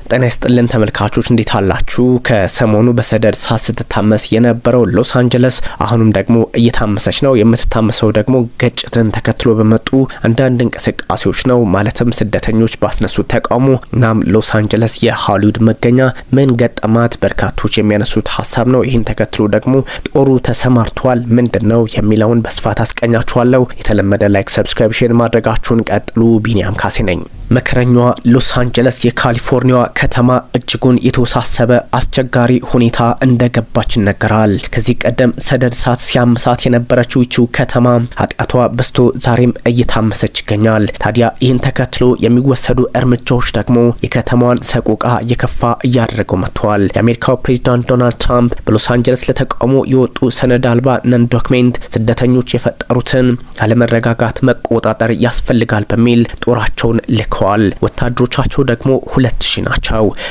ጤና ይስጥልን ተመልካቾች እንዴት አላችሁ? ከሰሞኑ በሰደድ እሳት ስትታመስ የነበረው ሎስ አንጀለስ አሁንም ደግሞ እየታመሰች ነው። የምትታመሰው ደግሞ ግጭትን ተከትሎ በመጡ አንዳንድ እንቅስቃሴዎች ነው። ማለትም ስደተኞች ባስነሱት ተቃውሞ። እናም ሎስ አንጀለስ የሆሊውድ መገኛ ምን ገጠማት? በርካቶች የሚያነሱት ሀሳብ ነው። ይህን ተከትሎ ደግሞ ጦሩ ተሰማርቷል። ምንድነው የሚለውን በስፋት አስቀኛችኋለሁ። የተለመደ ላይክ፣ ሰብስክራይብ፣ ሼር ማድረጋችሁን ቀጥሉ። ቢኒያም ካሴ ነኝ። መከረኛዋ ሎስ አንጀለስ የካሊፎርኒያ ከተማ እጅጉን የተወሳሰበ አስቸጋሪ ሁኔታ እንደገባች ይነገራል። ከዚህ ቀደም ሰደድ እሳት ሲያመሳት የነበረችው ይቺው ከተማ ኃጢአቷ በስቶ ዛሬም እየታመሰች ይገኛል። ታዲያ ይህን ተከትሎ የሚወሰዱ እርምጃዎች ደግሞ የከተማዋን ሰቆቃ የከፋ እያደረገው መጥቷል። የአሜሪካው ፕሬዚዳንት ዶናልድ ትራምፕ በሎስ አንጀለስ ለተቃውሞ የወጡ ሰነድ አልባ ነን ዶክሜንት ስደተኞች የፈጠሩትን አለመረጋጋት መቆጣጠር ያስፈልጋል በሚል ጦራቸውን ልከዋል። ወታደሮቻቸው ደግሞ 2000 ናቸው።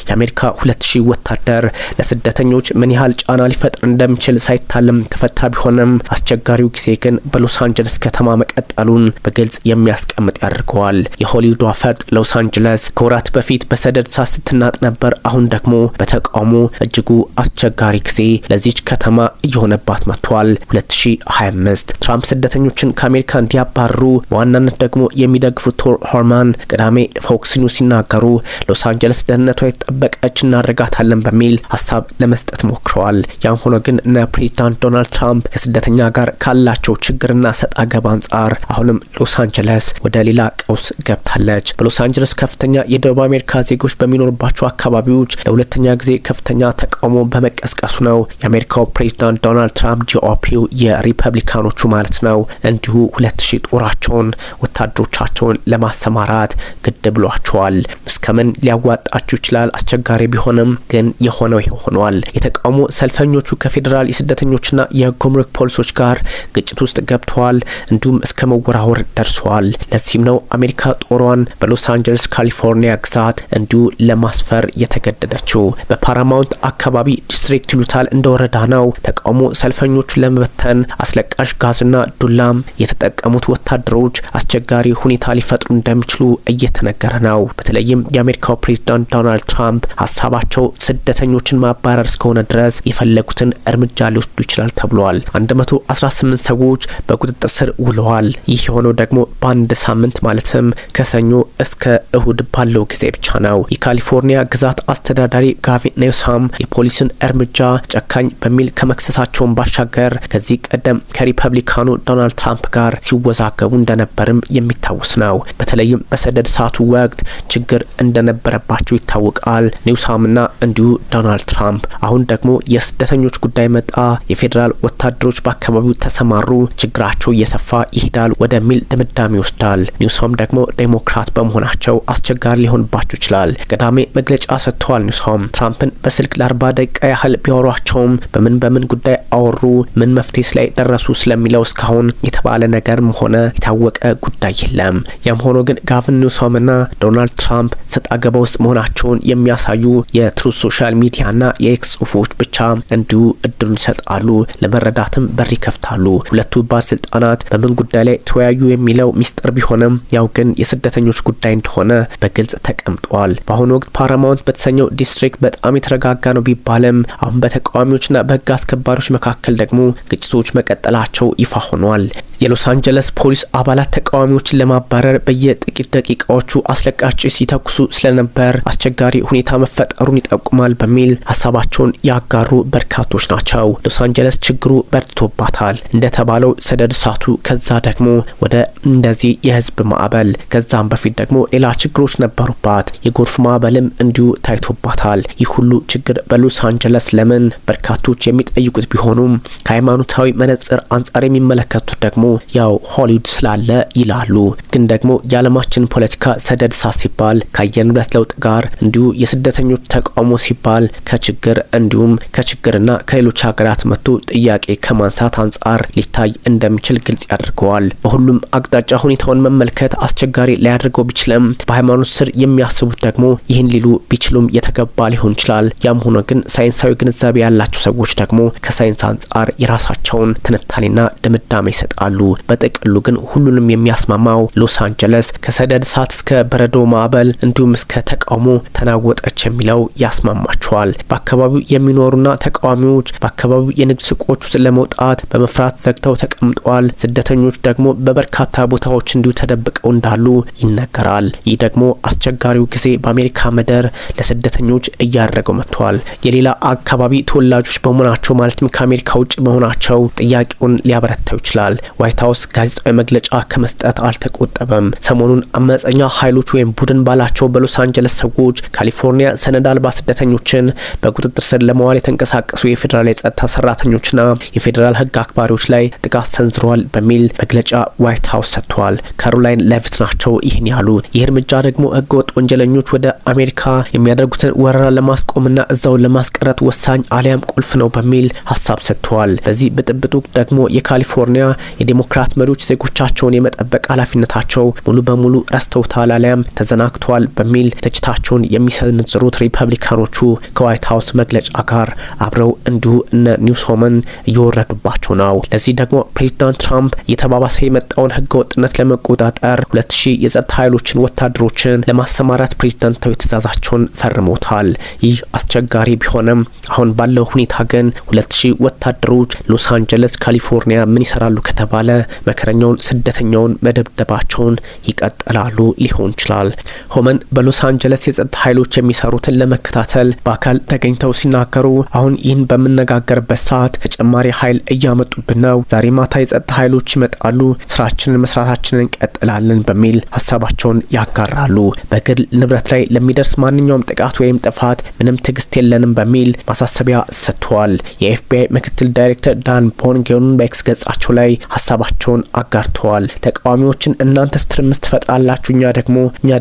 የአሜሪካ 2000 ወታደር ለስደተኞች ምን ያህል ጫና ሊፈጥር እንደሚችል ሳይታለም ተፈታ ቢሆንም አስቸጋሪው ጊዜ ግን በሎስ አንጀለስ ከተማ መቀጠሉን በግልጽ የሚያስቀምጥ ያደርገዋል። የሆሊውድ ፈርጥ ሎስ አንጀለስ ከወራት በፊት በሰደድ እሳት ስትናጥ ነበር። አሁን ደግሞ በተቃውሞ እጅጉ አስቸጋሪ ጊዜ ለዚች ከተማ እየሆነባት መጥቷል። 2025 ትራምፕ ስደተኞችን ከአሜሪካ እንዲያባርሩ በዋናነት ደግሞ የሚደግፉት ቶር ሆርማን ቅዳሜ ፎክስ ኒውስ ሲናገሩ ሎስ አንጀለስ ደህንነቷ የተጠበቀች እናደርጋታለን በሚል ሀሳብ ለመስጠት ሞክረዋል። ያም ሆኖ ግን እነ ፕሬዚዳንት ዶናልድ ትራምፕ ከስደተኛ ጋር ካላቸው ችግርና ሰጣ ገባ አንጻር አሁንም ሎስ አንጀለስ ወደ ሌላ ቀውስ ገብታለች። በሎስ አንጀለስ ከፍተኛ የደቡብ አሜሪካ ዜጎች በሚኖርባቸው አካባቢዎች ለሁለተኛ ጊዜ ከፍተኛ ተቃውሞ በመቀስቀሱ ነው የአሜሪካው ፕሬዚዳንት ዶናልድ ትራምፕ ጂኦፒው የሪፐብሊካኖቹ ማለት ነው እንዲሁ 2000 ጦራቸውን ወታደሮቻቸውን ለማሰማራት ግድ ብሏቸዋል። እስከምን ሊያዋጣችሁ ይችላል? አስቸጋሪ ቢሆንም ግን የሆነው ሆኗል። የተቃውሞ ሰልፈኞቹ ከፌዴራል የስደተኞችና የጉምሩክ ፖሊሶች ጋር ግጭት ውስጥ ገብተዋል። እንዲሁም እስከ መወራወር ደርሰዋል። ለዚህም ነው አሜሪካ ጦሯን በሎስ አንጀለስ ካሊፎርኒያ ግዛት እንዲሁ ለማስፈር የተገደደችው። በፓራማውንት አካባቢ ዲስትሪክት ይሉታል እንደ ወረዳ ነው። ተቃውሞ ሰልፈኞቹን ለመበተን አስለቃሽ ጋዝና ዱላም የተጠቀሙት ወታደሮች አስቸጋሪ ሁኔታ ሊፈጥሩ እንደሚችሉ እየተነገረ ነው። በተለይም የአሜሪካው ፕሬዚዳንት ዶናልድ ትራምፕ ሀሳባቸው ስደተኞችን ማባረር እስከሆነ ድረስ የፈለጉትን እርምጃ ሊወስዱ ይችላል ተብሏል። 118 ሰዎች በቁጥጥር ስር ውለዋል። ይህ የሆነው ደግሞ በአንድ ሳምንት ማለትም ከሰኞ እስከ እሁድ ባለው ጊዜ ብቻ ነው። የካሊፎርኒያ ግዛት አስተዳዳሪ ጋቪን ኒውሳም የፖሊስን እርምጃ ጨካኝ በሚል ከመክሰሳቸውን ባሻገር ከዚህ ቀደም ከሪፐብሊካኑ ዶናልድ ትራምፕ ጋር ሲወዛገቡ እንደነበርም የሚታወስ ነው። በተለይም በሰደድ እሳቱ ወቅት ችግር እንደነበረባቸው ይታወቃል። ኒውሳምና እንዲሁ ዶናልድ ትራምፕ። አሁን ደግሞ የስደተኞች ጉዳይ መጣ። የፌዴራል ወታደሮች በአካባቢው ተሰማሩ። ችግራቸው እየሰፋ ይሄዳል ወደሚል ድምዳሜ ይወስዳል። ኒውሳም ደግሞ ዴሞክራት በመሆናቸው አስቸጋሪ ሊሆንባቸው ይችላል። ቅዳሜ መግለጫ ሰጥተዋል። ኒውሳም ትራምፕን በስልክ ለ40 ደቂቃ ያህል ቢያወሯቸውም በምን ጉዳይ አወሩ፣ ምን መፍትሄስ ላይ ደረሱ ስለሚለው እስካሁን የተባለ ነገርም ሆነ የታወቀ ጉዳይ የለም። ያም ሆኖ ግን ጋቪን ኒውሳምና ዶናልድ ትራምፕ ሰጣ ገባ ውስጥ መሆናቸውን የሚያሳዩ የትሩዝ ሶሻል ሚዲያና የኤክስ ጽሁፎች ብቻ እንዲሁ እድሉን ይሰጣሉ፣ ለመረዳትም በር ይከፍታሉ። ሁለቱ ባለስልጣናት በምን ጉዳይ ላይ ተወያዩ የሚለው ሚስጥር ቢሆንም ያው ግን የስደተኞች ጉዳይ እንደሆነ በግልጽ ተቀምጧል። በአሁኑ ወቅት ፓራማውንት በተሰኘው ዲስትሪክት በጣም የተረጋጋ ነው ቢባልም አሁን በተቃዋሚዎችና በህግ አስከባሪዎች መካከል ደግሞ ግጭቶች መቀጠላቸው ይፋ ሆኗል። የሎስ አንጀለስ ፖሊስ አባላት ተቃዋሚዎችን ለማባረር በየጥቂት ደቂቃዎቹ አስለቃሽ ጭስ ሲተኩሱ ስለነበር አስቸጋሪ ሁኔታ መፈጠሩን ይጠቁማል በሚል ሀሳባቸውን ያጋሩ በርካቶች ናቸው። ሎስ አንጀለስ ችግሩ በርትቶባታል። እንደተባለው ሰደድ እሳቱ፣ ከዛ ደግሞ ወደ እንደዚህ የህዝብ ማዕበል፣ ከዛም በፊት ደግሞ ሌላ ችግሮች ነበሩባት። የጎርፍ ማዕበልም እንዲሁ ታይቶባታል። ይህ ሁሉ ችግር በሎስ አንጀለስ ለምን? በርካቶች የሚጠይቁት ቢሆኑም ከሃይማኖታዊ መነጽር አንጻር የሚመለከቱት ደግሞ ያው ሆሊውድ ስላለ ይላሉ። ግን ደግሞ የዓለማችን ፖለቲካ ሰደድ እሳት ሲባል ከአየር ንብረት ለውጥ ጋር እንዲሁ የስደተኞች ተቃውሞ ሲባል ከችግር እንዲሁም ከችግርና ከሌሎች ሀገራት መጥቶ ጥያቄ ከማንሳት አንጻር ሊታይ እንደሚችል ግልጽ ያደርገዋል። በሁሉም አቅጣጫ ሁኔታውን መመልከት አስቸጋሪ ሊያደርገው ቢችልም በሃይማኖት ስር የሚያስቡት ደግሞ ይህን ሊሉ ቢችሉም የተገባ ሊሆን ይችላል። ያም ሆኖ ግን ሳይንሳዊ ግንዛቤ ያላቸው ሰዎች ደግሞ ከሳይንስ አንጻር የራሳቸውን ትንታኔና ድምዳሜ ይሰጣሉ። በጥቅሉ ግን ሁሉንም የሚያስማማው ሎስ አንጀለስ ከሰደድ እሳት እስከ በረዶ ማዕበል እንዲሁም እስከ ተቃውሞ ተናወጠች የሚለው ያስማማቸዋል። በአካባቢው የሚኖሩና ተቃዋሚዎች በአካባቢው የንግድ ሱቆች ውስጥ ለመውጣት በመፍራት ዘግተው ተቀምጠዋል። ስደተኞች ደግሞ በበርካታ ቦታዎች እንዲሁ ተደብቀው እንዳሉ ይነገራል። ይህ ደግሞ አስቸጋሪው ጊዜ በአሜሪካ ምድር ለስደተኞች እያደረገው መጥቷል። የሌላ አካባቢ ተወላጆች በመሆናቸው ማለትም ከአሜሪካ ውጭ በመሆናቸው ጥያቄውን ሊያበረታው ይችላል። ዋይት ሀውስ ጋዜጣዊ መግለጫ ከመስጠት አልተቆጠበም። ሰሞኑን አመፀኛ ኃይሎች ወይም ቡድን ባላቸው በሎስ አንጀለስ ሰዎች ካሊፎርኒያ ሰነድ አልባ ስደተኞችን በቁጥጥር ስር ለመዋል የተንቀሳቀሱ የፌዴራል የጸጥታ ሰራተኞችና የፌዴራል ሕግ አክባሪዎች ላይ ጥቃት ሰንዝረዋል በሚል መግለጫ ዋይት ሀውስ ሰጥቷል። ካሮላይን ሌቪት ናቸው ይህን ያሉ። ይህ እርምጃ ደግሞ ህገወጥ ወንጀለኞች ወደ አሜሪካ የሚያደርጉትን ወረራ ለማስቆምና እዛው ለማስቀረት ወሳኝ አሊያም ቁልፍ ነው በሚል ሀሳብ ሰጥተዋል። በዚህ ብጥብጡ ደግሞ የካሊፎርኒያ የዴሞክራት መሪዎች ዜጎቻቸውን የመጠበቅ ኃላፊነታቸው ሙሉ በሙሉ ረስተውታል አሊያም ተዘናግተዋል በሚል ትችታቸውን የሚሰነዝሩት ሪፐብሊካኖቹ ከዋይት ሀውስ መግለጫ ጋር አብረው እንዲሁ እነ ኒውሶምን እየወረዱባቸው ነው። ለዚህ ደግሞ ፕሬዚዳንት ትራምፕ እየተባባሰ የመጣውን ህገወጥነት ለመቆጣጠር 2000 የጸጥታ ኃይሎችን ወታደሮችን ለማሰማራት ፕሬዚዳንታዊ ትዕዛዛቸውን ፈርመውታል። ይህ አስቸጋሪ ቢሆንም አሁን ባለው ሁኔታ ግን 2000 ወታደሮች ሎስ አንጀለስ ካሊፎርኒያ ምን ይሰራሉ ከተባለ መከረኛውን ስደተኛውን መደብደባቸውን ይቀጥላሉ ሊሆን ይችላል። ሆመን በሎስ አንጀለስ የጸጥታ ኃይሎች የሚሰሩትን ለመከታተል በአካል ተገኝተው ሲናገሩ አሁን ይህን በምነጋገርበት ሰዓት ተጨማሪ ኃይል እያመጡብን ነው። ዛሬ ማታ የጸጥታ ኃይሎች ይመጣሉ፣ ስራችንን መስራታችንን እንቀጥላለን በሚል ሀሳባቸውን ያጋራሉ። በግል ንብረት ላይ ለሚደርስ ማንኛውም ጥቃት ወይም ጥፋት ምንም ትዕግስት የለንም በሚል ማሳሰቢያ ሰጥተዋል። የኤፍቢአይ ምክትል ዳይሬክተር ዳን ቦንጌን በኤክስ ገጻቸው ላይ ሀሳባቸውን አጋርተዋል። ተቃዋሚዎችን እናንተ ስትርምስ ትፈጥራላችሁ፣ እኛ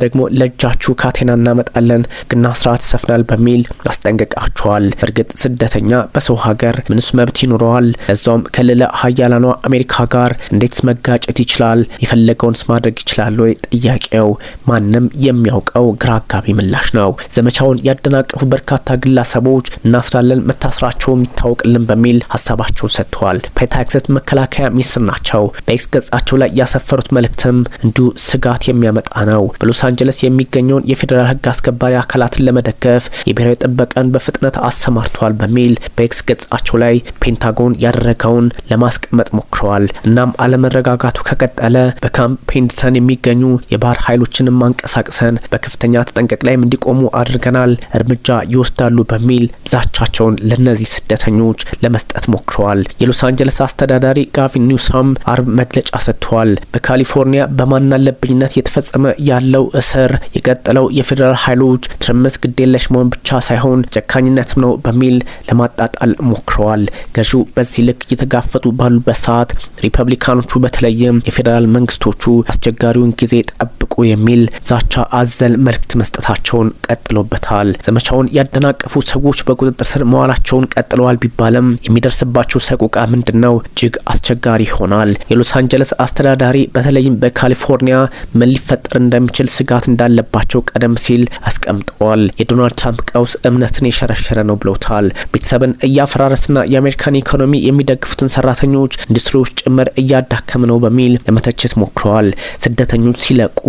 ደግሞ ለእጃችሁ ካቴና እናመጣለን፣ ግና ስርዓት ይሰፍናል በሚል አስጠንቅቃቸዋል። እርግጥ ስደተኛ በሰው ሀገር ምንስ መብት ይኖረዋል? ለዛውም ከሌላ ሀያላኗ አሜሪካ ጋር እንዴትስ መጋጨት ይችላል? የፈለገውንስ ማድረግ ይችላል ወይ? ጥያቄው ማንም የሚያውቀው ግራ አጋቢ ምላሽ ነው። ዘመቻውን ያደናቀፉ በርካታ ግለሰቦች እናስራለን፣ መታሰራቸው ይታወቅልን በሚል ሀሳባቸውን ሰጥተዋል። ፔታክሰት መከላከያ ሚኒስትር ናቸው። በኤክስ ገጻቸው ላይ ያሰፈሩት መልእክትም እንዲሁ ስጋት የሚያመጣ ነው። በሎስ አንጀለስ የሚገኘውን የፌዴራል ሕግ አስከባሪ አካላትን ለመደገፍ የብሔራዊ ጥበቃን በፍጥነት አሰማርተዋል በሚል በኤክስ ገጻቸው ላይ ፔንታጎን ያደረገውን ለማስቀመጥ ሞክረዋል። እናም አለመረጋጋቱ ከቀጠለ በካምፕ ፔንድተን የሚገኙ የባህር ኃይሎችንም ማንቀሳቀሰን በከፍተኛ ተጠንቀቅ ላይም እንዲቆሙ አድርገናል፣ እርምጃ ይወስዳሉ በሚል ዛቻቸውን ለነዚህ ስደተኞች ለመስጠት ሞክረዋል። የሎስ አንጀለስ አስተዳዳሪ ጋቪን ኒውሰም አርብ መግለጫ ሰጥተዋል። በካሊፎርኒያ በማናለብኝነት የተፈጸመ ያለው እስር የቀጠለው የፌዴራል ኃይሎች ትርምስ ግዴለሽ መሆን ብቻ ሳይሆን ጨካኝነትም ነው በሚል ለማጣጣል ሞክረዋል። ገዢው በዚህ ልክ እየተጋፈጡ ባሉበት ሰዓት ሪፐብሊካኖቹ በተለይም የፌዴራል መንግስቶቹ አስቸጋሪውን ጊዜ ጠብቁ የሚል ዛቻ አዘል መልእክት መስጠታቸውን ቀጥሎበታል። ዘመቻውን ያደናቀፉ ሰዎች በቁጥጥር ስር መዋላቸውን ቀጥለዋል ቢባልም የሚደርስባቸው ሰቆቃ ምንድነው? እጅግ አስቸጋሪ ይሆናል። የሎስ አንጀለስ አስተዳዳሪ በተለይም በካሊፎርኒያ ምን ሊፈጠር እንደሚችል ስጋት እንዳለባቸው ቀደም ሲል አስቀምጠዋል። የዶናልድ ትራምፕ ቀውስ እምነትን የሸረሸረ ነው ብለውታል። ቤተሰብን እያፈራረስና የአሜሪካን ኢኮኖሚ የሚደግፉትን ሰራተኞች ኢንዱስትሪዎች ጭምር እያዳከም ነው በሚል ለመተቸት ሞክረዋል። ስደተኞች ሲለቁ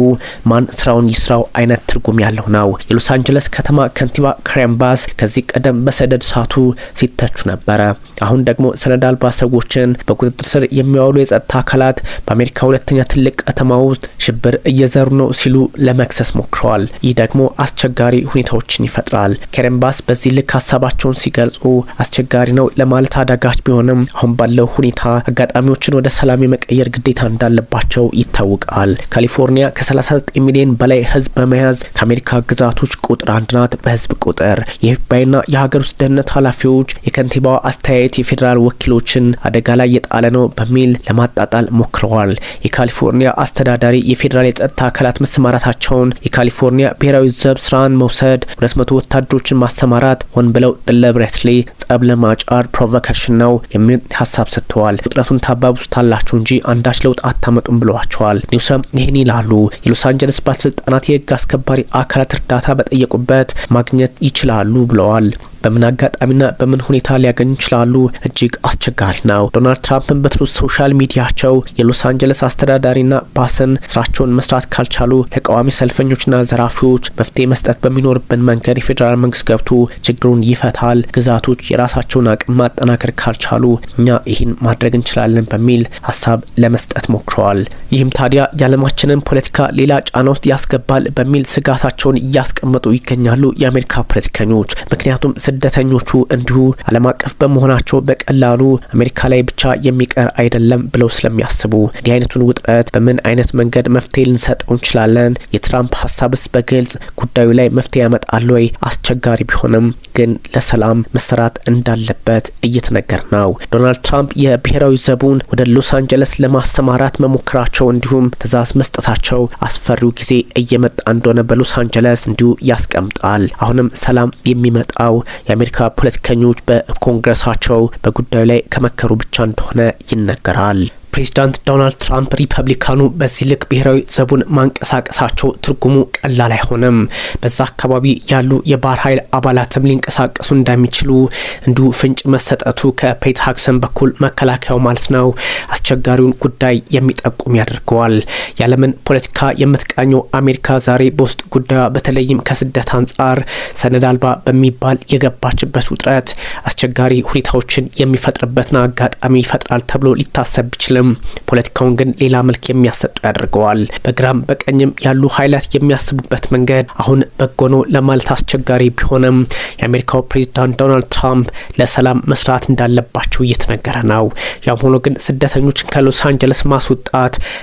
ማን ስራውን ይስራው አይነት ትርጉም ያለው ነው። የሎስ አንጀለስ ከተማ ከንቲባ ካረን ባስ ከዚህ ቀደም በሰደድ እሳቱ ሲተቹ ነበረ። አሁን ደግሞ ሰነድ አልባ ሰዎችን በቁጥጥር ስር የሚያውሉ የጸጥታ አካላት በአሜሪካ ሁለተኛ ትልቅ ከተማ ውስጥ ሽብር እየዘሩ ነው ሲሉ ለመክሰስ ሞክረዋል። ይህ ደግሞ አስቸጋሪ ሁኔታዎችን ይፈጥራል። ካረን ባስ በዚህ ልክ ሀሳባቸውን ሲገልጹ አስቸጋሪ ነው ለማለት አዳጋች ቢሆንም አሁን ባለው ሁኔታ አጋጣሚዎችን ወደ ሰላም የመቀየር ግዴታ እንዳለባቸው ይታወቃል። ካሊፎርኒያ ከ39 ሚሊዮን በላይ ህዝብ በመያዝ ከአሜሪካ ግዛቶች ቁጥር 1 ናት በህዝብ ቁጥር። የኤፍቢአይና የሀገር ውስጥ ደህንነት ኃላፊዎች የከንቲባው አስተያየት የፌዴራል ወኪሎችን አደጋ ላይ የጣለ ነው በሚል ለማጣጣል ሞክረዋል። የካሊፎርኒያ አስተዳዳሪ የፌዴራል የጸጥታ አካላት መሰማራታቸውን፣ የካሊፎርኒያ ብሔራዊ ዘብ ስራን መውሰድ፣ 200 ወታደሮችን ማሰማራት ሆን ብለው ደሊብሬትሊ ጸብ ለማጫር ፕሮቮኬሽን ነው የሚል ሀሳብ ሰጥተዋል። ውጥረቱን ታባብሱታላችሁ እንጂ አንዳች ለውጥ አታመጡም ብለዋቸዋል። ኒውሰም ይህን ይላሉ። የሎስ አንጀለስ ባለስልጣናት የህግ አስከባሪ አካላት እርዳታ በጠየቁበት ማግኘት ይችላሉ ብለዋል። በምን አጋጣሚና በምን ሁኔታ ሊያገኙ ይችላሉ? እጅግ አስቸጋሪ ነው። ዶናልድ ትራምፕን በትሩዝ ሶሻል ሚዲያቸው የሎስ አንጀለስ አስተዳዳሪና ባሰን ስራቸውን መስራት ካልቻሉ ተቃዋሚ ሰልፈኞችና ዘራፊዎች መፍትሄ መስጠት በሚኖርብን መንገድ የፌዴራል መንግስት ገብቶ ችግሩን ይፈታል። ግዛቶች የራሳቸውን አቅም ማጠናከር ካልቻሉ እኛ ይህን ማድረግ እንችላለን በሚል ሀሳብ ለመስጠት ሞክረዋል። ይህም ታዲያ የዓለማችንን ፖለቲካ ሌላ ጫና ውስጥ ያስገባል በሚል ስጋታቸውን እያስቀመጡ ይገኛሉ የአሜሪካ ፖለቲከኞች። ምክንያቱም ስደተኞቹ እንዲሁ ዓለም አቀፍ በመሆናቸው በቀላሉ አሜሪካ ላይ ብቻ የሚቀር አይደለም ብለው ስለሚያስቡ እንዲህ አይነቱን ውጥረት በምን አይነት መንገድ መፍትሄ ልንሰጠው እንችላለን? የትራምፕ ሀሳብስ በግልጽ ጉዳዩ ላይ መፍትሄ ያመጣል ወይ? አስቸጋሪ ቢሆንም ግን ለሰላም መሰራት እንዳለበት እየተነገረ ነው። ዶናልድ ትራምፕ የብሔራዊ ዘቡን ወደ ሎስ አንጀለስ ለማስተማራት መሞከራቸው እንዲሁም ትዕዛዝ መስጠታቸው አስፈሪው ጊዜ እየመጣ እንደሆነ በሎስ አንጀለስ እንዲሁ ያስቀምጣል። አሁንም ሰላም የሚመጣው የአሜሪካ ፖለቲከኞች በኮንግረሳቸው በጉዳዩ ላይ ከመከሩ ብቻ እንደሆነ ይነገራል። ፕሬዚዳንት ዶናልድ ትራምፕ ሪፐብሊካኑ በዚህ ልክ ብሔራዊ ዘቡን ማንቀሳቀሳቸው ትርጉሙ ቀላል አይሆንም። በዛ አካባቢ ያሉ የባህር ኃይል አባላትም ሊንቀሳቀሱ እንደሚችሉ እንዲሁ ፍንጭ መሰጠቱ ከፔት ሃግሰን በኩል መከላከያው ማለት ነው አስቸጋሪውን ጉዳይ የሚጠቁም ያደርገዋል። የዓለምን ፖለቲካ የምትቃኘው አሜሪካ ዛሬ በውስጥ ጉዳዩ በተለይም ከስደት አንጻር ሰነድ አልባ በሚባል የገባችበት ውጥረት አስቸጋሪ ሁኔታዎችን የሚፈጥርበትን አጋጣሚ ይፈጥራል ተብሎ ሊታሰብ ይችላል። ፖለቲካውን ግን ሌላ መልክ የሚያሰጡ ያደርገዋል። በግራም በቀኝም ያሉ ኃይላት የሚያስቡበት መንገድ አሁን በጎ ነው ለማለት አስቸጋሪ ቢሆንም የአሜሪካው ፕሬዚዳንት ዶናልድ ትራምፕ ለሰላም መስራት እንዳለባቸው እየተነገረ ነው። ያም ሆኖ ግን ስደተኞችን ከሎስ አንጀለስ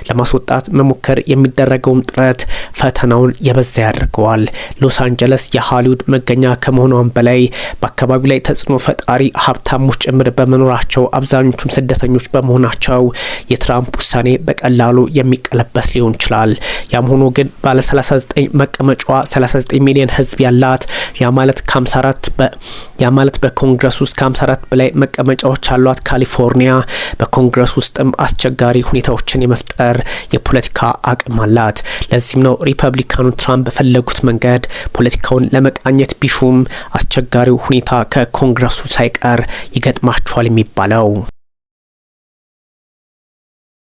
ለማስወጣት መሞከር የሚደረገውም ጥረት ፈተናውን የበዛ ያደርገዋል። ሎስ አንጀለስ የሃሊውድ መገኛ ከመሆኗም በላይ በአካባቢው ላይ ተጽዕኖ ፈጣሪ ሀብታሞች ጭምር በመኖራቸው አብዛኞቹም ስደተኞች በመሆናቸው የትራምፕ ውሳኔ በቀላሉ የሚቀለበስ ሊሆን ይችላል። ያም ሆኖ ግን ባለ 39 መቀመጫዋ 39 ሚሊዮን ህዝብ ያላት ያ ማለት በኮንግረስ ውስጥ ከ54 በላይ መቀመጫዎች ያሏት ካሊፎርኒያ በኮንግረስ ውስጥም አስቸጋሪ ሁኔታዎችን የመፍጠር የፖለቲካ አቅም አላት። ለዚህም ነው ሪፐብሊካኑ ትራምፕ በፈለጉት መንገድ ፖለቲካውን ለመቃኘት ቢሹም አስቸጋሪው ሁኔታ ከኮንግረሱ ሳይቀር ይገጥማቸዋል የሚባለው።